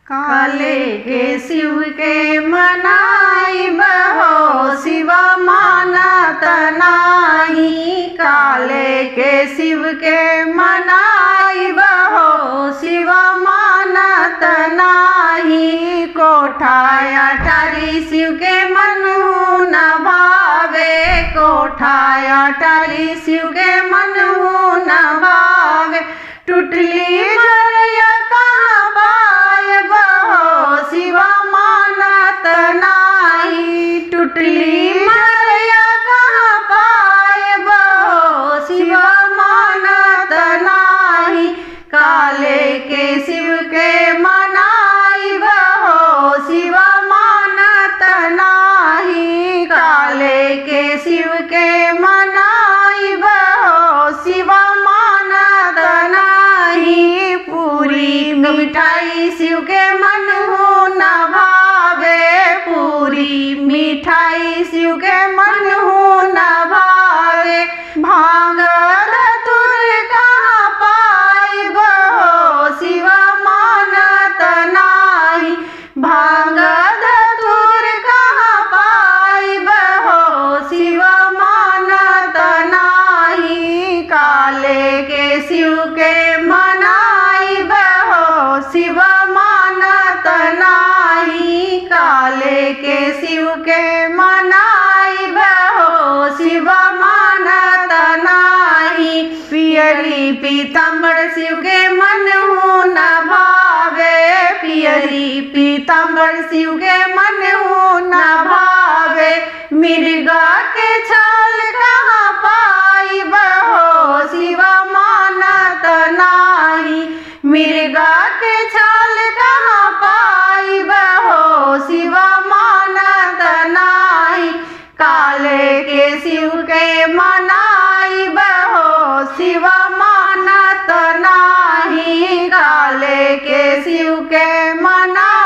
काले के शिव के मनाइब हो, शिव मानत नाही। काले के शिव के मनाइब हो, शिव मानत नाही। कोठा अटारी शिव के मनहु न भावे, कोठा अटारी शिव के मनहु न भावे। टूटली मरैया कहाँ पायब हो, शिव मानत नाही। टूटली मरैया कहाँ पायब हो, शिव मानत नाही। काले के शिव के मनाइब हो, शिव मानत नाही। काले के शिव के मनाइब हो, शिव मानत नाही। पूरी मिठाई शिव के मनहु न भावे, पूरी मिठाई शिव के मनहु न भावे। भांग धतूर कहाँ पाइब हो, शिव मानत नाही। भांग धतूर कहाँ पाइब हो, शिव मानत नाही। काले के शिव के मनाइब हो, शिव मानत नाही। काले के शिव के मनाइब हो, शिव मानत नाही। पियरी पीताम्बर शिव के मनहु न भावे, पियरी पीताम्बर शिव के मनहु न भावे। मिर्गा के छाल कहाँ पाइब हो, शिव मानत नाही। मिर्गा के छाल कहाँ पाइब हो, शिव मानत नाही। काले के शिव के मनाइब हो, शिव मानत नाही। काले के शिव के मना